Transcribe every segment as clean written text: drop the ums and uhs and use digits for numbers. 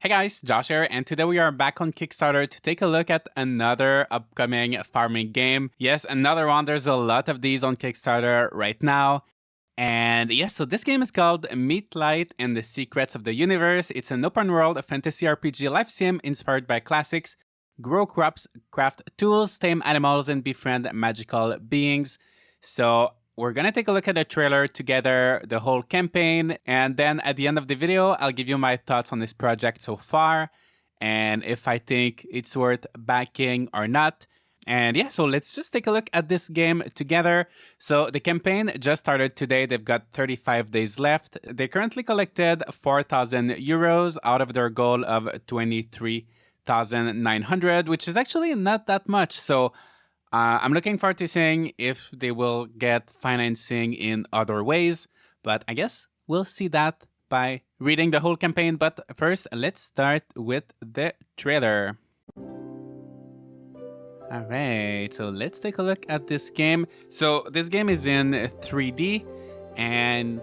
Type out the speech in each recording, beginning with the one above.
Hey guys, Josh here, and today we are back on Kickstarter to take a look at another upcoming farming game. Yes, another one. There's a lot of these on Kickstarter right now. And yes, so this game is called Meetlight and the Secrets of the Universe. It's an open world fantasy RPG life sim inspired by classics. Grow crops, craft tools, tame animals, and befriend magical beings. So we're gonna take a look at the trailer together, the whole campaign, and then at the end of the video, I'll give you my thoughts on this project so far, and if I think it's worth backing or not. And yeah, so let's just take a look at this game together. So the campaign just started today. They've got 35 days left. They currently collected 4,000 euros out of their goal of 23,900, which is actually not that much. So I'm looking forward to seeing if they will get financing in other ways, but I guess we'll see that by reading the whole campaign. But first, let's start with the trailer. All right, so let's take a look at this game. So this game is in 3D, and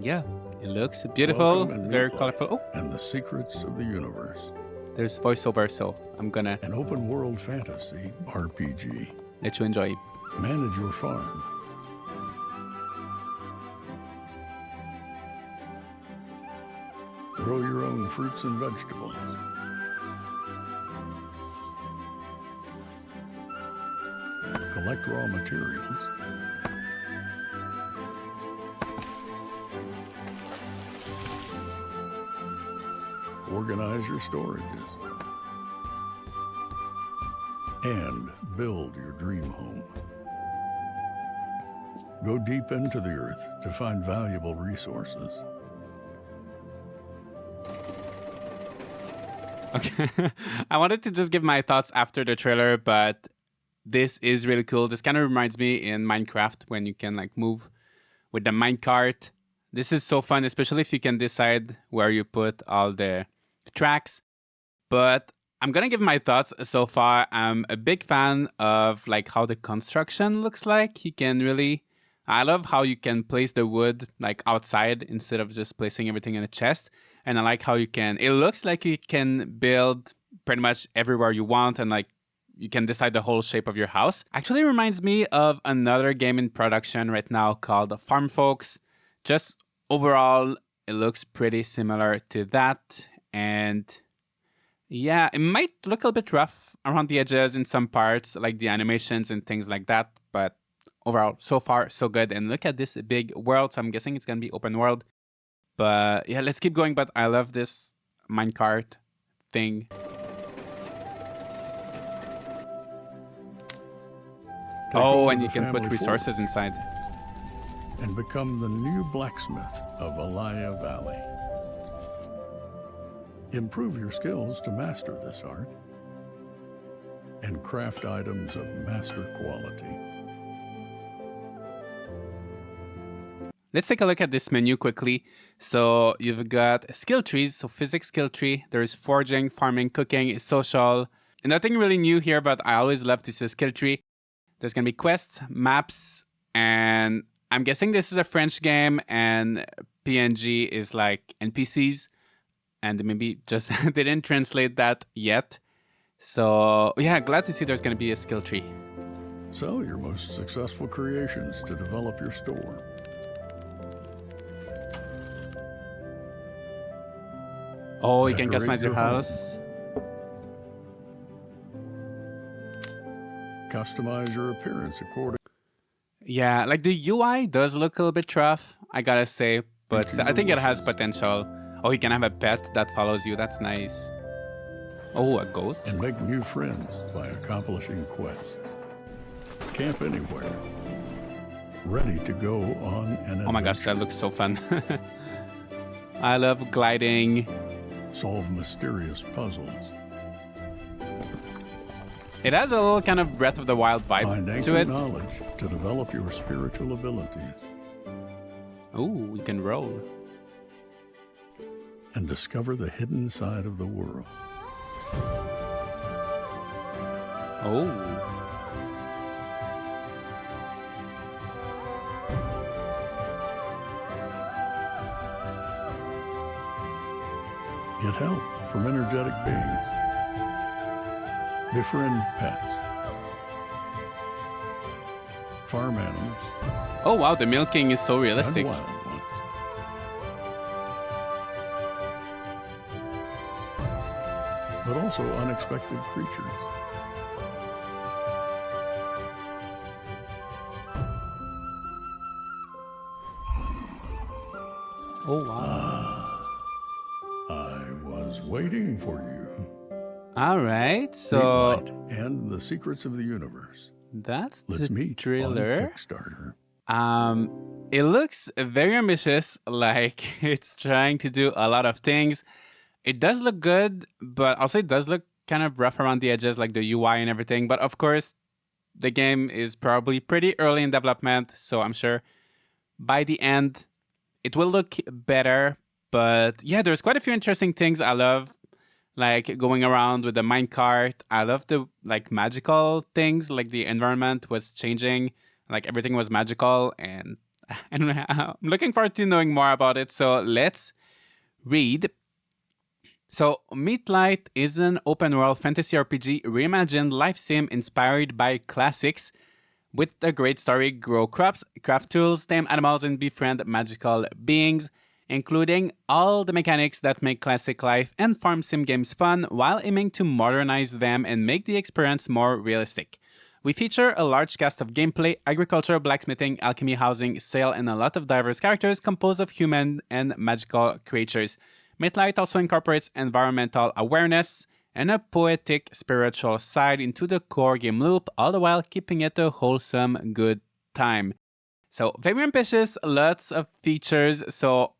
yeah, it looks beautiful, very colorful. Oh, and the secrets of the universe. There's voiceover, so I'm gonna An open world fantasy RPG. let you enjoy. Manage your farm. Grow your own fruits and vegetables. Collect raw materials. Organize your storages. And build your dream home. Go deep into the earth to find valuable resources. Okay, I wanted to just give my thoughts after the trailer, but this is really cool. This kind of reminds me in Minecraft when you can like move with the minecart. This is so fun, especially if you can decide where you put all the tracks. But I'm gonna give my thoughts so far. I'm a big fan of like how the construction looks like. You can really, I love how you can place the wood like outside instead of just placing everything in a chest. And I like how you can, it looks like you can build pretty much everywhere you want, and like you can decide the whole shape of your house. Actually reminds me of another game in production right now called Farm Folks. Just overall, it looks pretty similar to that. And yeah, it might look a little bit rough around the edges in some parts, like the animations and things like that. But overall, so far, so good. And look at this big world. So I'm guessing it's going to be open world. But yeah, let's keep going. But I love this minecart thing. Oh, and you can put resources inside. And become the new blacksmith of Alaya Valley. Improve your skills to master this art and craft items of master quality. Let's take a look at this menu quickly. So you've got skill trees, so physics skill tree. There's forging, farming, cooking, social. And nothing really new here, but I always love to see a skill tree. There's going to be quests, maps, and I'm guessing this is a French game, and PNG is like NPCs, and maybe just they didn't translate that yet. So yeah, glad to see there's going to be a skill tree. Sell your most successful creations to develop your store. Oh, you can customize your house. Customize your appearance according. Yeah, like the UI does look a little bit rough, I gotta say, but I think it has potential. Oh, you can have a pet that follows you. That's nice. Oh, a goat. And make new friends by accomplishing quests. Camp anywhere. Ready to go on an adventure. Oh my gosh, that looks so fun. I love gliding. Solve mysterious puzzles. It has a little kind of Breath of the Wild vibe Find to ancient it. knowledge to develop your spiritual abilities. Oh, we can roll. And discover the hidden side of the world. Oh. Get help. from energetic beings. Befriend pets. Farm animals. Oh wow, the milking is so And realistic. wild ones. But also unexpected creatures. Oh wow. I was waiting for you. All right, so Meetlight and the Secrets of the Universe. that's Let's the meet on trailer. Kickstarter. It looks very ambitious, like it's trying to do a lot of things. It does look good, but also it does look kind of rough around the edges, like the UI and everything. But of course, the game is probably pretty early in development, so I'm sure by the end it will look better. But yeah, there's quite a few interesting things I love, like going around with the minecart. I love the like magical things, like the environment was changing, like everything was magical, and I don't know, I'm looking forward to knowing more about it. So let's read. So, Meetlight is an open world fantasy RPG reimagined life sim inspired by classics with a great story. Grow crops, craft tools, tame animals, and befriend magical beings, including all the mechanics that make classic life and farm sim games fun while aiming to modernize them and make the experience more realistic. We feature a large cast of gameplay, agriculture, blacksmithing, alchemy, housing, sail, and a lot of diverse characters composed of human and magical creatures. Meetlight also incorporates environmental awareness and a poetic spiritual side into the core game loop, all the while keeping it a wholesome, good time. So, very ambitious, lots of features. So,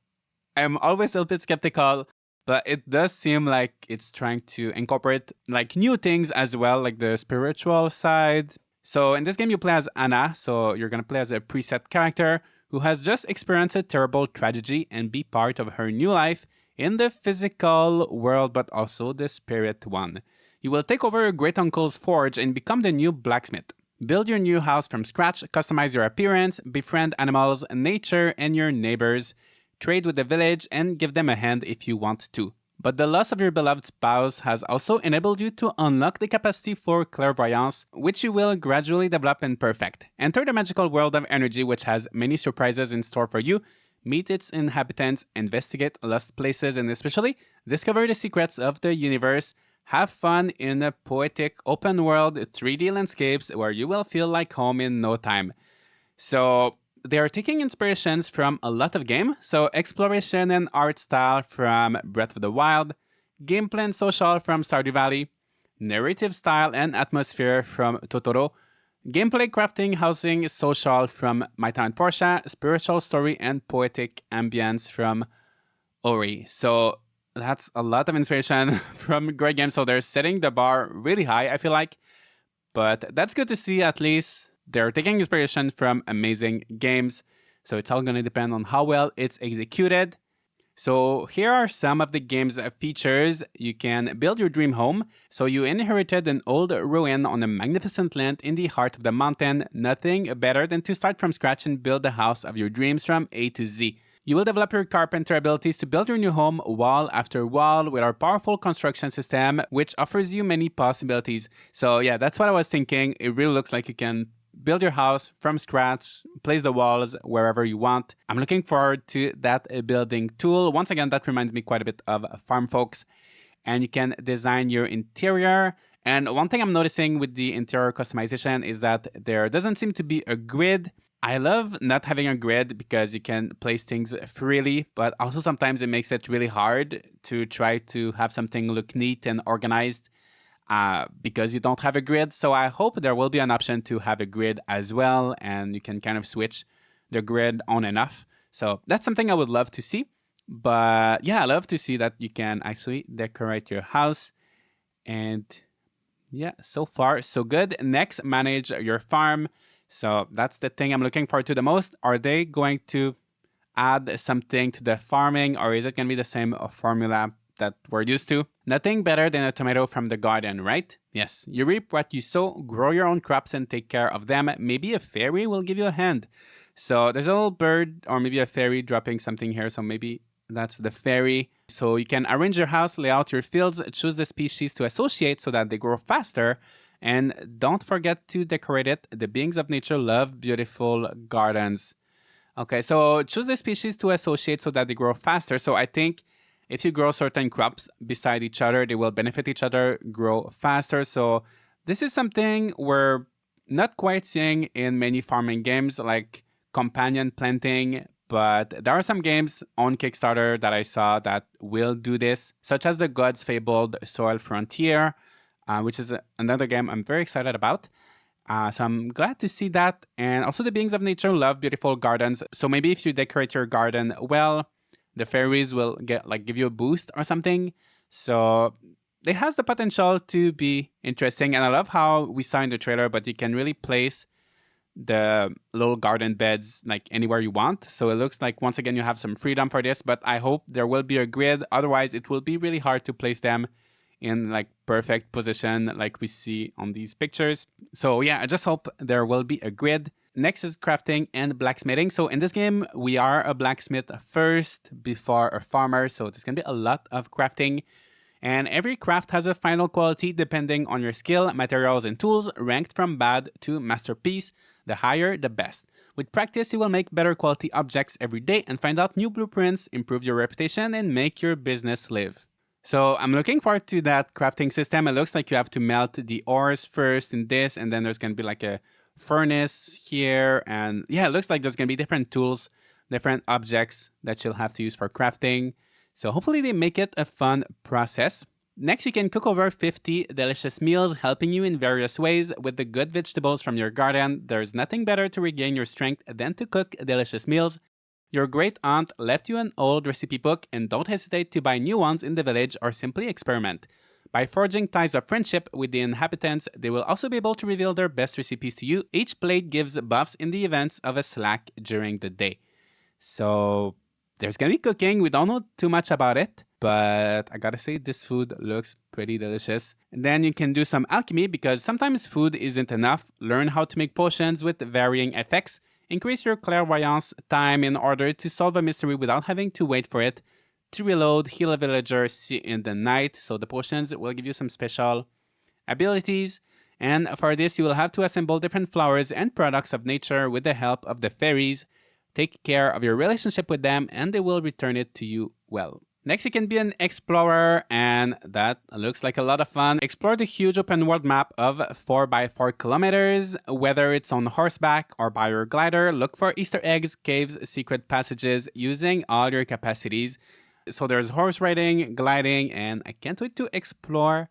I'm always a little bit skeptical, but it does seem like it's trying to incorporate like new things as well, like the spiritual side. So in this game, you play as Anna. So you're going to play as a preset character who has just experienced a terrible tragedy and be part of her new life in the physical world, but also the spirit one. You will take over your great uncle's forge and become the new blacksmith. Build your new house from scratch, customize your appearance, befriend animals, nature, and your neighbors. Trade with the village and give them a hand if you want to. But the loss of your beloved spouse has also enabled you to unlock the capacity for clairvoyance, which you will gradually develop and perfect. Enter the magical world of energy, which has many surprises in store for you. Meet its inhabitants, investigate lost places, and especially discover the secrets of the universe. Have fun in a poetic open world 3D landscapes where you will feel like home in no time. So they are taking inspirations from a lot of games, so exploration and art style from Breath of the Wild, gameplay and social from Stardew Valley, narrative style and atmosphere from Totoro, gameplay, crafting, housing, social from My Town Portia, spiritual story and poetic ambience from Ori. So that's a lot of inspiration from great games, so they're setting the bar really high, I feel like, but that's good to see. At least they're taking inspiration from amazing games, so it's all going to depend on how well it's executed. So here are some of the game's features. You can build your dream home. So you inherited an old ruin on a magnificent land in the heart of the mountain. Nothing better than to start from scratch and build the house of your dreams from A to Z. You will develop your carpenter abilities to build your new home wall after wall with our powerful construction system, which offers you many possibilities. So yeah, that's what I was thinking. It really looks like you can build your house from scratch, place the walls wherever you want. I'm looking forward to that building tool. Once again, that reminds me quite a bit of Farm Folks. And you can design your interior. And one thing I'm noticing with the interior customization is that there doesn't seem to be a grid. I love not having a grid because you can place things freely, but also sometimes it makes it really hard to try to have something look neat and organized because you don't have a grid. So I hope there will be an option to have a grid as well, and you can kind of switch the grid on and off. So that's something I would love to see. But yeah, I love to see that you can actually decorate your house. And yeah, so far, so good. Next, manage your farm. So that's the thing I'm looking forward to the most. Are they going to add something to the farming, or is it going to be the same formula that we're used to? Nothing better than a tomato from the garden, right? Yes, you reap what you sow, grow your own crops and take care of them. Maybe a fairy will give you a hand. So there's a little bird or maybe a fairy dropping something here. So maybe That's the fairy. So you can arrange your house, lay out your fields, choose the species to associate so that they grow faster. And don't forget to decorate it. The beings of nature love beautiful gardens. Okay, so choose the species to associate so that they grow faster. So I think if you grow certain crops beside each other, they will benefit each other, grow faster. So this is something we're not quite seeing in many farming games like companion planting, but there are some games on Kickstarter that I saw that will do this, such as the Gods Fabled Soil Frontier, which is another game I'm very excited about. So I'm glad to see that. And also the beings of nature love beautiful gardens. So maybe if you decorate your garden well, the fairies will give you a boost or something. So it has the potential to be interesting. And I love how we saw in the trailer, but you can really place the little garden beds like anywhere you want. So it looks like once again you have some freedom for this, but I hope there will be a grid. Otherwise it will be really hard to place them in like perfect position like we see on these pictures. So yeah, I just hope there will be a grid. Next is crafting and blacksmithing. So in this game, we are a blacksmith first before a farmer. So there's gonna be a lot of crafting. And every craft has a final quality depending on your skill, materials, and tools, ranked from bad to masterpiece. The higher, the best. With practice, you will make better quality objects every day and find out new blueprints, improve your reputation, and make your business live. So I'm looking forward to that crafting system. It looks like you have to melt the ores first in this, and then there's going to be like a furnace here. And yeah, it looks like there's going to be different tools, different objects that you'll have to use for crafting. So hopefully they make it a fun process. Next, you can cook over 50 delicious meals, helping you in various ways. With the good vegetables from your garden, there's nothing better to regain your strength than to cook delicious meals. Your great aunt left you an old recipe book, and don't hesitate to buy new ones in the village or simply experiment. By forging ties of friendship with the inhabitants, they will also be able to reveal their best recipes to you. Each plate gives buffs in the events of a slack during the day. So there's gonna be cooking. We don't know too much about it, but I gotta say this food looks pretty delicious. And then you can do some alchemy because sometimes food isn't enough. Learn how to make potions with varying effects. Increase your clairvoyance time in order to solve a mystery without having to wait for it. To reload, heal a villager in the night. So the potions will give you some special abilities. And for this, you will have to assemble different flowers and products of nature with the help of the fairies. Take care of your relationship with them and they will return it to you well. Next, you can be an explorer, and that looks like a lot of fun. Explore the huge open world map of 4x4 kilometers. Whether it's on horseback or by your glider, look for Easter eggs, caves, secret passages using all your capacities. So there's horse riding, gliding, and I can't wait to explore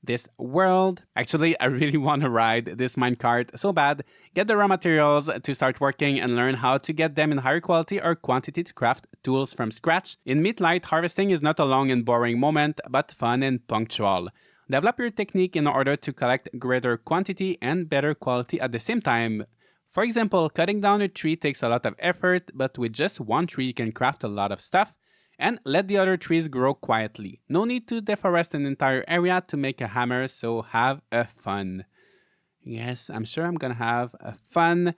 this world. Actually, I really want to ride this minecart so bad. Get the raw materials to start working and learn how to get them in higher quality or quantity to craft tools from scratch. In Meetlight, harvesting is not a long and boring moment, but fun and punctual. Develop your technique in order to collect greater quantity and better quality at the same time. For example, cutting down a tree takes a lot of effort, but with just one tree you can craft a lot of stuff. And let the other trees grow quietly. No need to deforest an entire area to make a hammer, so have a fun. Yes, I'm sure I'm gonna have a fun.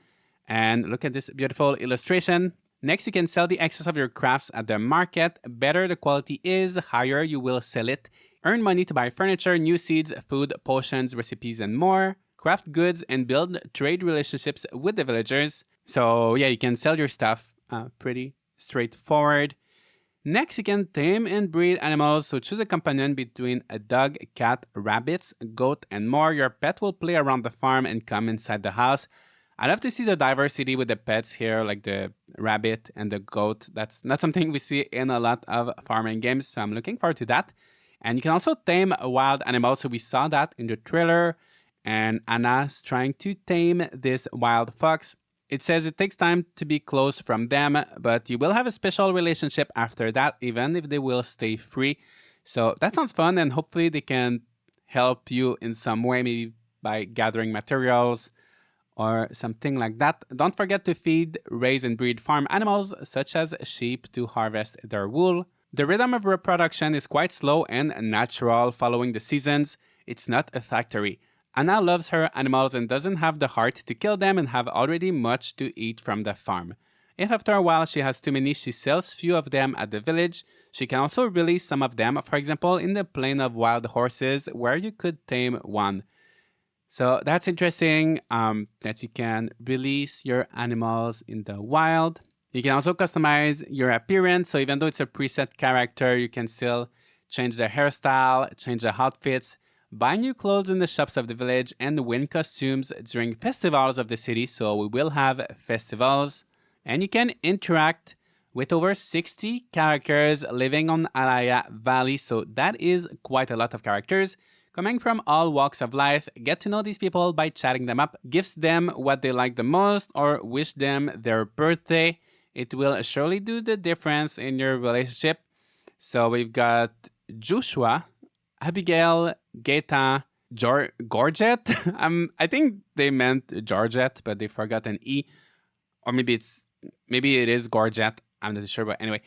And look at this beautiful illustration. Next, you can sell the excess of your crafts at the market. Better the quality is, higher you will sell it. Earn money to buy furniture, new seeds, food, potions, recipes, and more. Craft goods and build trade relationships with the villagers. So yeah, you can sell your stuff. Pretty straightforward. Next, you can tame and breed animals, so choose a companion between a dog, cat, rabbits, goat, and more. Your pet will play around the farm and come inside the house. I love to see the diversity with the pets here, like the rabbit and the goat. That's not something we see in a lot of farming games, so I'm looking forward to that. And you can also tame wild animals, so we saw that in the trailer, and Anna's trying to tame this wild fox. It says it takes time to be close from them, but you will have a special relationship after that, even if they will stay free. So that sounds fun, and hopefully they can help you in some way, maybe by gathering materials or something like that. Don't forget to feed, raise, and breed farm animals, such as sheep, to harvest their wool. The rhythm of reproduction is quite slow and natural following the seasons. It's not a factory. Anna loves her animals and doesn't have the heart to kill them and have already much to eat from the farm. If after a while she has too many, she sells few of them at the village. She can also release some of them, for example, in the Plain of Wild Horses, where you could tame one. So that's interesting that you can release your animals in the wild. You can also customize your appearance. So even though it's a preset character, you can still change the hairstyle, change the outfits, buy new clothes in the shops of the village, and win costumes during festivals of the city. So we will have festivals. And you can interact with over 60 characters living on Alaya Valley. So that is quite a lot of characters coming from all walks of life. Get to know these people by chatting them up, gives them what they like the most, or wish them their birthday. It will surely do the difference in your relationship. So we've got Joshua, Abigail, Gaeta, Georgette. I think they meant Georgette, but they forgot an E. Or maybe it is Georgette. I'm not sure, but anyway.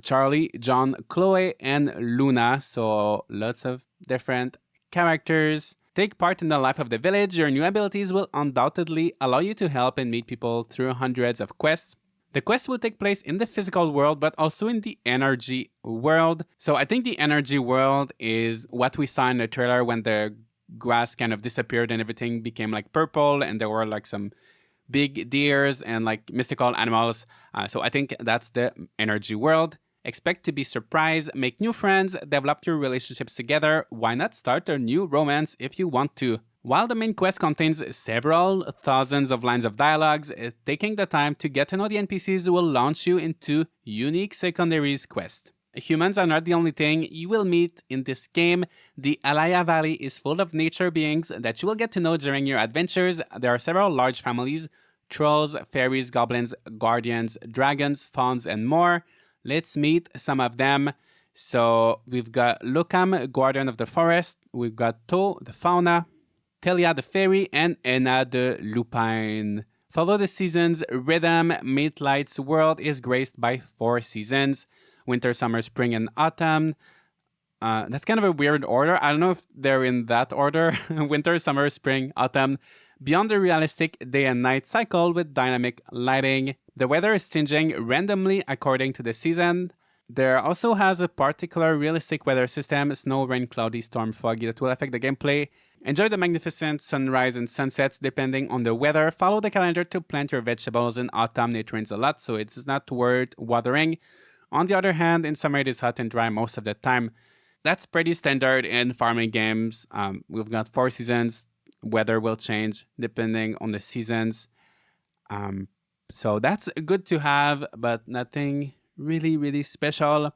Charlie, John, Chloe, and Luna. So lots of different characters. Take part in the life of the village. Your new abilities will undoubtedly allow you to help and meet people through hundreds of quests. The quest will take place in the physical world, but also in the energy world. So I think the energy world is what we saw in the trailer when the grass kind of disappeared and everything became like purple and there were like some big deers and like mystical animals. So I think that's the energy world. Expect to be surprised, make new friends, develop your relationships together. Why not start a new romance if you want to? While the main quest contains several thousands of lines of dialogues, taking the time to get to know the NPCs will launch you into unique secondaries quests. Humans are not the only thing you will meet in this game. The Alaya Valley is full of nature beings that you will get to know during your adventures. There are several large families: trolls, fairies, goblins, guardians, dragons, fauns, and more. Let's meet some of them. So we've got Lokam, guardian of the forest. We've got To, the fauna, Telia the fairy, and Enna the lupine. Follow the seasons' rhythm. Meetlight's world is graced by 4 seasons: winter, summer, spring, and autumn. That's kind of a weird order. I don't know if they're in that order. Winter, summer, spring, autumn. Beyond the realistic day and night cycle with dynamic lighting. The weather is changing randomly according to the season. There also has a particular realistic weather system: snow, rain, cloudy, storm, foggy, that will affect the gameplay. Enjoy the magnificent sunrise and sunsets depending on the weather. Follow the calendar to plant your vegetables. In autumn, it rains a lot, so it's not worth watering. On the other hand, in summer, it is hot and dry most of the time. That's pretty standard in farming games. We've got 4 seasons. Weather will change depending on the seasons. So that's good to have, but nothing really, really special.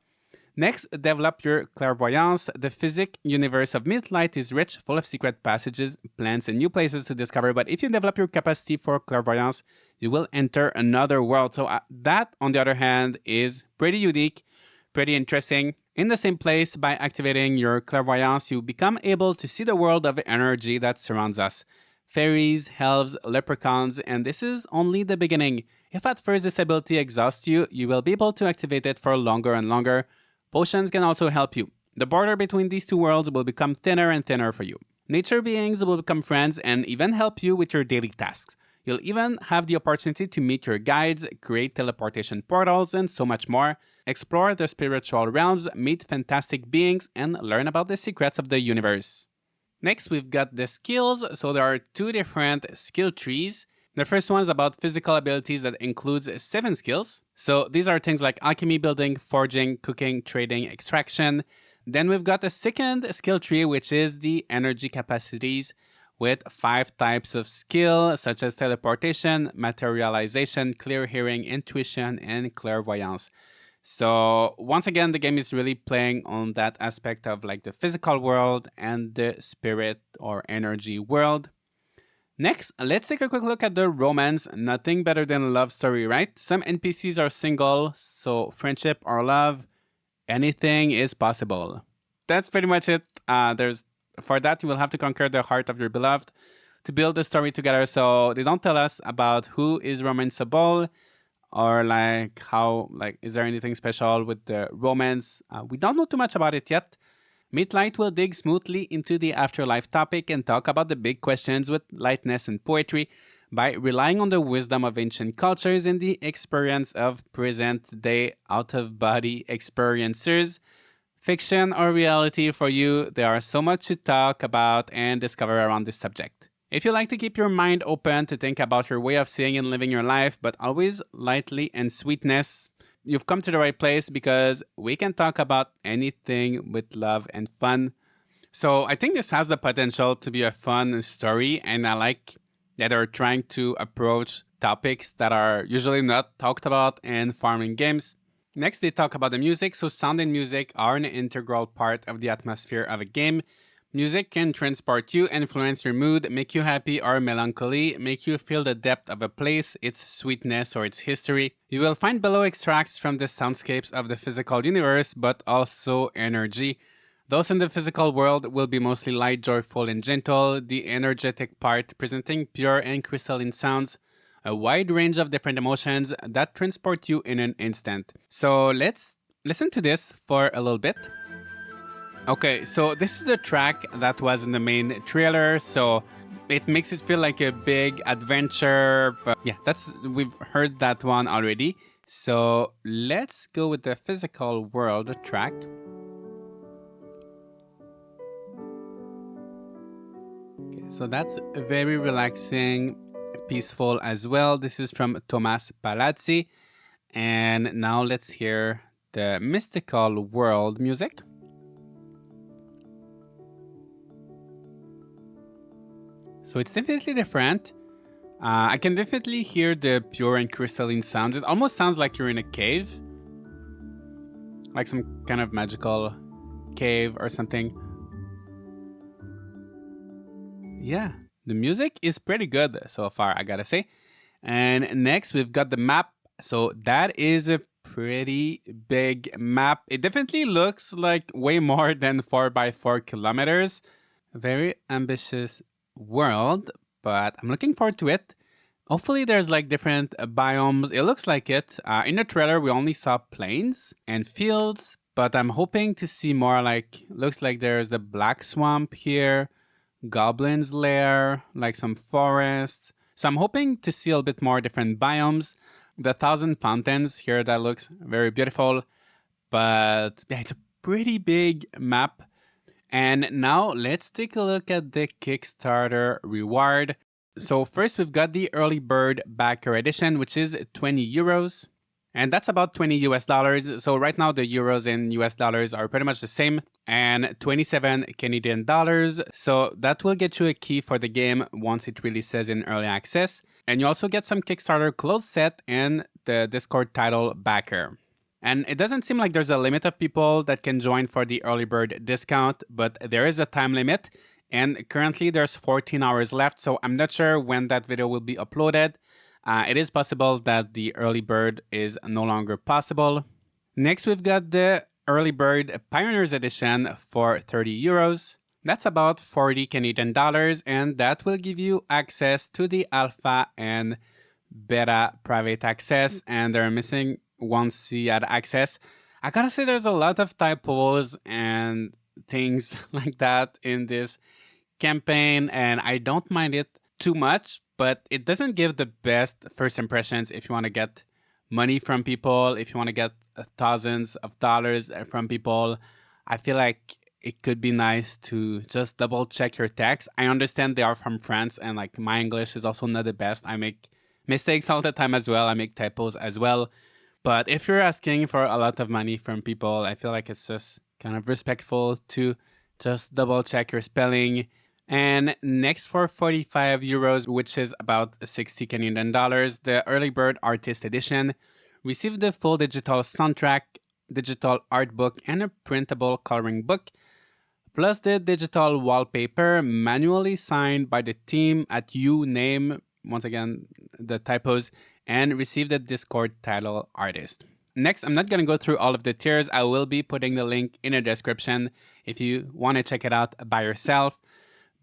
Next, develop your clairvoyance. The physic universe of Meetlight is rich, full of secret passages, plants, and new places to discover. But if you develop your capacity for clairvoyance, you will enter another world. So that, on the other hand, is pretty unique, pretty interesting. In the same place, by activating your clairvoyance, you become able to see the world of energy that surrounds us. Fairies, elves, leprechauns, and this is only the beginning. If at first this ability exhausts you, you will be able to activate it for longer and longer. Potions can also help you. The border between these two worlds will become thinner and thinner for you. Nature beings will become friends and even help you with your daily tasks. You'll even have the opportunity to meet your guides, create teleportation portals, and so much more. Explore the spiritual realms, meet fantastic beings, and learn about the secrets of the universe. Next, we've got the skills. So there are 2 different skill trees. The first one is about physical abilities that includes 7 skills. So these are things like alchemy, building, forging, cooking, trading, extraction. Then we've got a second skill tree, which is the energy capacities, with 5 types of skill, such as teleportation, materialization, clear hearing, intuition, and clairvoyance. So once again, the game is really playing on that aspect of like the physical world and the spirit or energy world. Next, let's take a quick look at the romance. Nothing better than a love story, right? Some NPCs are single, so friendship or love, anything is possible. That's pretty much it. For that, you will have to conquer the heart of your beloved to build the story together. So they don't tell us about who is romanceable or like how, like, is there anything special with the romance? We don't know too much about it yet. Meetlight will dig smoothly into the afterlife topic and talk about the big questions with lightness and poetry. by relying on the wisdom of ancient cultures and the experience of present-day out-of-body experiencers. Fiction or reality for you, there are so much to talk about and discover around this subject. If you like to keep your mind open to think about your way of seeing and living your life, but always lightly and sweetness, you've come to the right place because we can talk about anything with love and fun. So I think this has the potential to be a fun story, and I like that they're trying to approach topics that are usually not talked about in farming games. Next, they talk about the music. So sound and music are an integral part of the atmosphere of a game. Music can transport you, influence your mood, make you happy or melancholy, make you feel the depth of a place, its sweetness or its history. You will find below extracts from the soundscapes of the physical universe, but also energy. Those in the physical world will be mostly light, joyful, and gentle, the energetic part presenting pure and crystalline sounds, a wide range of different emotions that transport you in an instant. So let's listen to this for a little bit. Okay, so this is the track that was in the main trailer, so it makes it feel like a big adventure, but yeah, we've heard that one already. So let's go with the physical world track. Okay, so that's very relaxing, peaceful as well. This is from Thomas Palazzi. And now let's hear the mystical world music. So it's definitely different. I can definitely hear the pure and crystalline sounds. It almost sounds like you're in a cave. Like some kind of magical cave or something. Yeah, the music is pretty good so far, I gotta say. And next, we've got the map. So that is a pretty big map. It definitely looks like way more than 4x4 kilometers. Very ambitious world, but I'm looking forward to it. Hopefully there's like different biomes. It looks like it. In the trailer, we only saw plains and fields, but I'm hoping to see more like, looks like there's the black swamp here, Goblin's Lair, like some forests. So I'm hoping to see a bit more different biomes. The Thousand Fountains here, that looks very beautiful. But yeah, it's a pretty big map. And now let's take a look at the Kickstarter reward. So first we've got the early bird backer edition, which is 20 euros. And that's about 20 US dollars. So right now the euros and US dollars are pretty much the same, and 27 Canadian dollars. So that will get you a key for the game once it releases in early access. And you also get some Kickstarter closed set and the Discord title backer. And it doesn't seem like there's a limit of people that can join for the early bird discount, but there is a time limit. And currently there's 14 hours left, so I'm not sure when that video will be uploaded. It is possible that the early bird is no longer possible. Next, we've got the early bird Pioneers edition for 30 euros. That's about 40 Canadian dollars, and that will give you access to the alpha and beta private access, and they're missing 1C at access. I gotta say there's a lot of typos and things like that in this campaign, and I don't mind it too much, but it doesn't give the best first impressions if you want to get money from people, if you want to get thousands of dollars from people. I feel like it could be nice to just double check your text. I understand they are from France, and like my English is also not the best. I make mistakes all the time as well. I make typos as well. But if you're asking for a lot of money from people, I feel like it's just kind of respectful to just double check your spelling. And next, for 45 euros, which is about 60 Canadian dollars, the Early Bird Artist Edition, receive the full digital soundtrack, digital art book, and a printable coloring book, plus the digital wallpaper manually signed by the team at you name, once again, the typos, and receive the Discord title artist. Next, I'm not going to go through all of the tiers. I will be putting the link in the description if you want to check it out by yourself.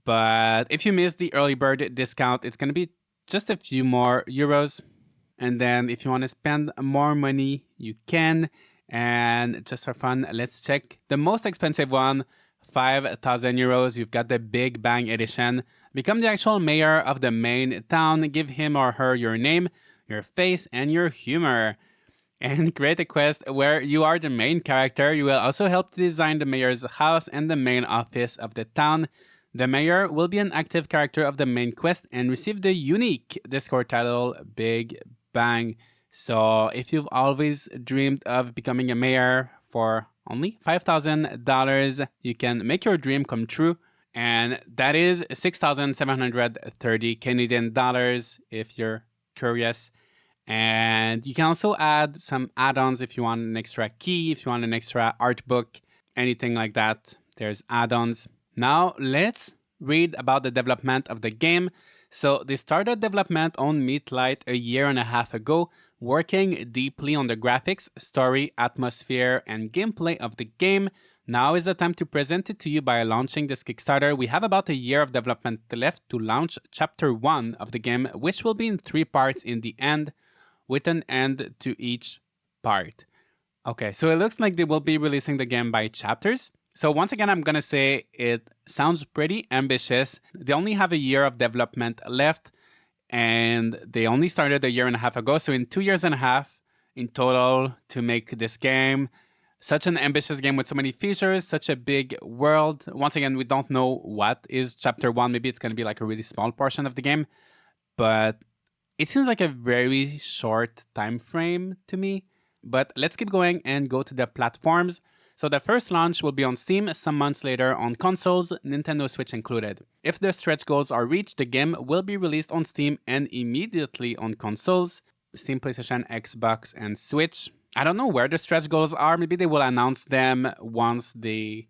But if you miss the early bird discount, it's going to be just a few more euros. And then if you want to spend more money, you can. And just for fun, let's check the most expensive one 5,000 euros. You've got the Big Bang Edition. Become the actual mayor of the main town. Give him or her your name, your face, and your humor. And create a quest where you are the main character. You will also help to design the mayor's house and the main office of the town. The mayor will be an active character of the main quest and receive the unique Discord title Big Bang. So if you've always dreamed of becoming a mayor for only $5,000, you can make your dream come true. And that is 6,730 Canadian dollars if you're curious. And you can also add some add-ons if you want an extra key, if you want an extra art book, anything like that. There's add-ons. Now let's read about the development of the game. So they started development on Meetlight a year and a half ago, working deeply on the graphics, story, atmosphere, and gameplay of the game. Now is the time to present it to you by launching this Kickstarter. We have about a year of development left to launch Chapter 1 of the game, which will be in 3 parts in the end, with an end to each part. Okay, so it looks like they will be releasing the game by chapters. So once again, I'm going to say it sounds pretty ambitious. They only have a year of development left, and they only started a year and a half ago. So in 2 years and a half in total to make this game, such an ambitious game with so many features, such a big world. Once again, we don't know what is Chapter 1. Maybe it's going to be like a really small portion of the game, but it seems like a very short time frame to me. But let's keep going and go to the platforms. So the first launch will be on Steam, some months later on consoles, Nintendo Switch included. If the stretch goals are reached, the game will be released on Steam and immediately on consoles, Steam, PlayStation, Xbox, and Switch. I don't know where the stretch goals are. Maybe they will announce them once they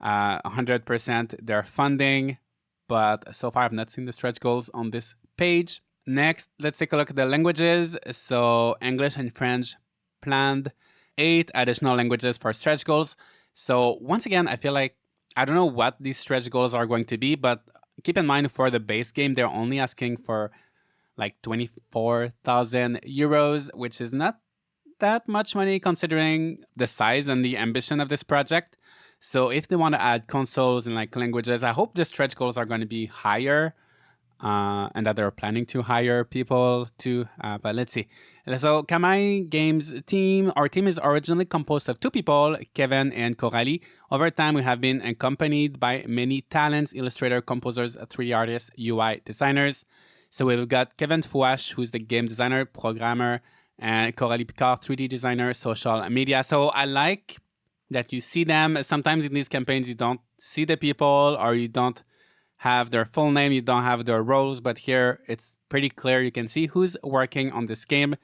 100% their funding. But so far, I've not seen the stretch goals on this page. Next, let's take a look at the languages. So English and French planned. 8 additional languages for stretch goals. So once again, I feel like I don't know what these stretch goals are going to be, but keep in mind for the base game, they're only asking for like 24,000 euros, which is not that much money considering the size and the ambition of this project. So if they want to add consoles and like languages, I hope the stretch goals are going to be higher. And that they're planning to hire people too. But let's see. So Kamai Games team, our team is originally composed of 2 people, Kevin and Coralie. Over time, we have been accompanied by many talents, illustrator, composers, 3D artists, UI designers. So we've got Kevin Fouache, who's the game designer, programmer, and Coralie Picard, 3D designer, social media. So I like that you see them. Sometimes in these campaigns, you don't see the people or you don't have their full name, you don't have their roles, but here it's pretty clear. You can see who's working on this game.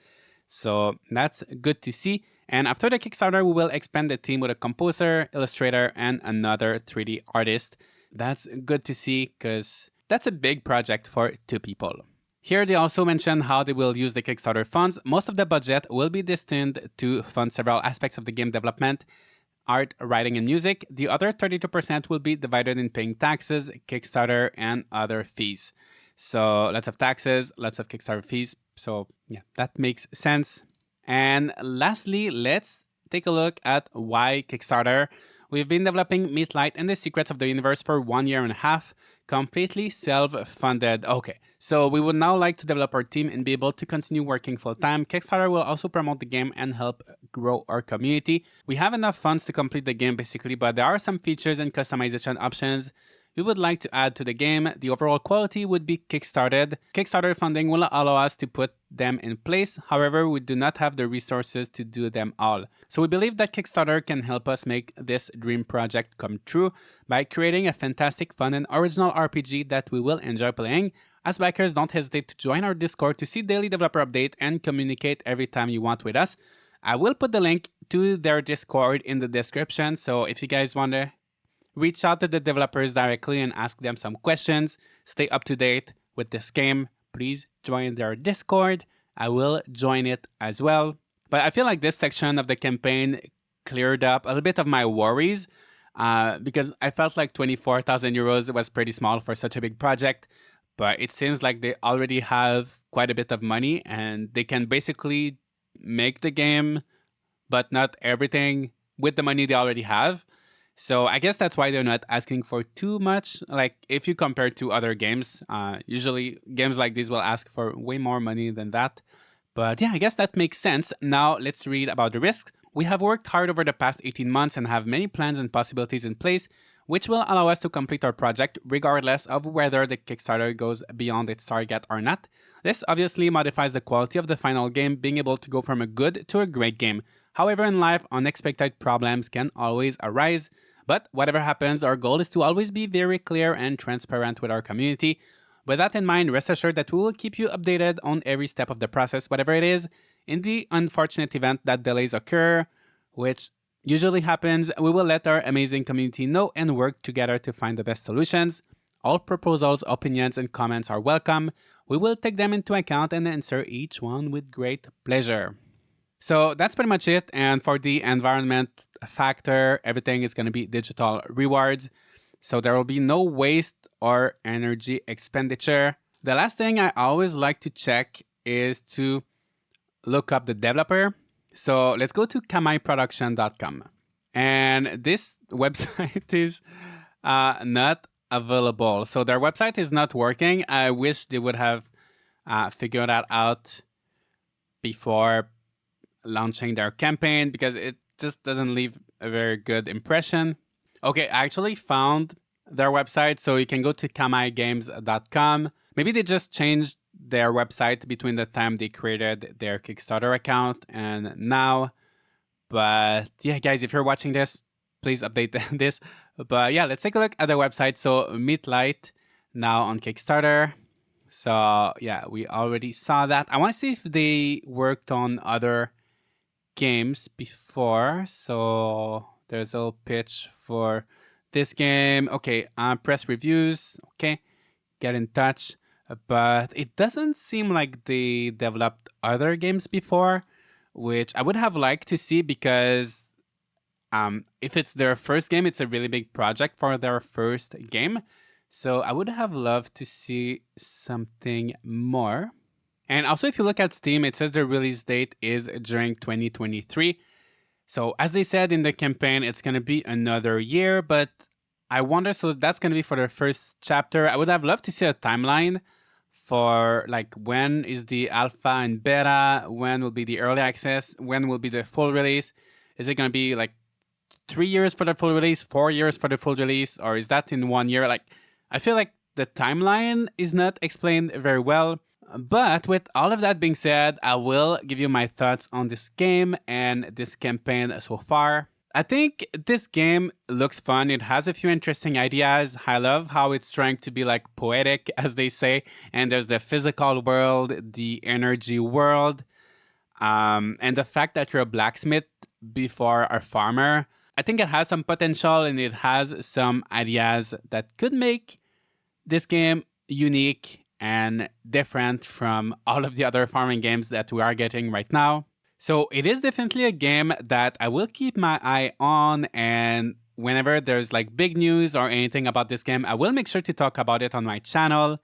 So that's good to see. And after the Kickstarter, we will expand the team with a composer, illustrator, and another 3D artist. That's good to see because that's a big project for 2 people. Here they also mention how they will use the Kickstarter funds. Most of the budget will be destined to fund several aspects of the game development, art, writing, and music. The other 32% will be divided in paying taxes, Kickstarter, and other fees. So lots of taxes, lots of Kickstarter fees. So yeah, that makes sense. And lastly, let's take a look at why Kickstarter. We've been developing Meetlight and the Secrets of the Universe for 1 year and a half, completely self-funded. Okay, so we would now like to develop our team and be able to continue working full-time. Kickstarter will also promote the game and help grow our community. We have enough funds to complete the game basically, but there are some features and customization options we would like to add to the game. The overall quality would be kickstarted. Kickstarter funding will allow us to put them in place. However, we do not have the resources to do them all. So we believe that Kickstarter can help us make this dream project come true by creating a fantastic, fun, and original RPG that we will enjoy playing. As backers, don't hesitate to join our Discord to see daily developer update and communicate every time you want with us. I will put the link to their Discord in the description, so if you guys want to reach out to the developers directly and ask them some questions, stay up to date with this game, please join their Discord. I will join it as well. But I feel like this section of the campaign cleared up a little bit of my worries because I felt like 24,000 euros was pretty small for such a big project. But it seems like they already have quite a bit of money and they can basically make the game, but not everything with the money they already have. So I guess that's why they're not asking for too much. Like if you compare to other games, usually games like these will ask for way more money than that. But yeah, I guess that makes sense. Now let's read about the risks. We have worked hard over the past 18 months and have many plans and possibilities in place, which will allow us to complete our project regardless of whether the Kickstarter goes beyond its target or not. This obviously modifies the quality of the final game, being able to go from a good to a great game. However, in life, unexpected problems can always arise. But whatever happens, our goal is to always be very clear and transparent with our community. With that in mind, rest assured that we will keep you updated on every step of the process, whatever it is. In the unfortunate event that delays occur, which usually happens, we will let our amazing community know and work together to find the best solutions. All proposals, opinions, and comments are welcome. We will take them into account and answer each one with great pleasure. So that's pretty much it. And for the environment factor, everything is going to be digital rewards. So there will be no waste or energy expenditure. The last thing I always like to check is to look up the developer. So let's go to kamaiproduction.com. And this website is not available. So their website is not working. I wish they would have figured that out before launching their campaign, because it just doesn't leave a very good impression. Okay, I actually found their website, so you can go to kamaigames.com. Maybe they just changed their website between the time they created their Kickstarter account and now. But yeah, guys, if you're watching this, please update this. But yeah, let's take a look at their website. So Meetlight now on Kickstarter. So yeah, we already saw that. I want to see if they worked on other games before. So there's a little pitch for this game. Okay, press reviews. Okay, get in touch. But it doesn't seem like they developed other games before, which I would have liked to see, because if it's their first game, it's a really big project for their first game. So I would have loved to see something more. And also, if you look at Steam, it says the release date is during 2023. So as they said in the campaign, it's going to be another year, but I wonder, so that's going to be for the first chapter. I would have loved to see a timeline for like when is the alpha and beta, when will be the early access, when will be the full release. Is it going to be like 3 years for the full release, 4 years for the full release, or is that in 1 year? Like, I feel like the timeline is not explained very well. But with all of that being said, I will give you my thoughts on this game and this campaign so far. I think this game looks fun. It has a few interesting ideas. I love how it's trying to be like poetic, as they say. And there's the physical world, the energy world, and the fact that you're a blacksmith before a farmer. I think it has some potential and it has some ideas that could make this game unique and different from all of the other farming games that we are getting right now. So it is definitely a game that I will keep my eye on, and whenever there's like big news or anything about this game, I will make sure to talk about it on my channel.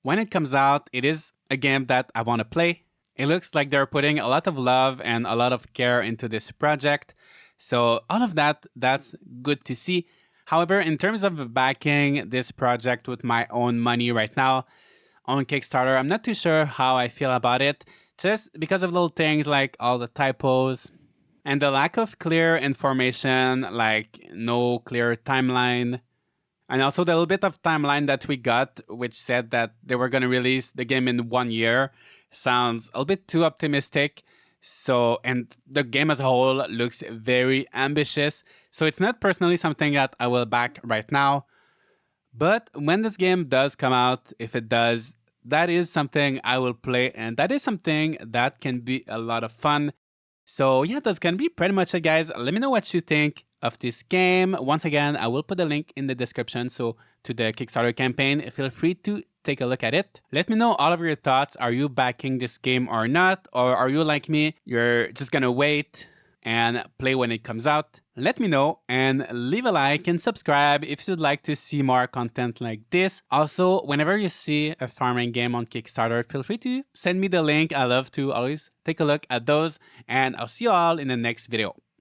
When it comes out, it is a game that I want to play. It looks like they're putting a lot of love and a lot of care into this project. So all of that, that's good to see. However, in terms of backing this project with my own money right now on Kickstarter, I'm not too sure how I feel about it, just because of little things like all the typos and the lack of clear information, like no clear timeline. And also the little bit of timeline that we got, which said that they were going to release the game in 1 year, sounds a little bit too optimistic. So, and the game as a whole looks very ambitious. So it's not personally something that I will back right now. But when this game does come out, if it does, that is something I will play, and that is something that can be a lot of fun. So yeah, that's gonna be pretty much it, guys. Let me know what you think of this game. Once again, I will put a link in the description, so to the Kickstarter campaign. Feel free to take a look at it. Let me know all of your thoughts. Are you backing this game or not? Or are you like me? You're just gonna wait and play when it comes out? Let me know, and leave a like and subscribe if you'd like to see more content like this. Also, whenever you see a farming game on Kickstarter, feel free to send me the link. I love to always take a look at those, and I'll see you all in the next video.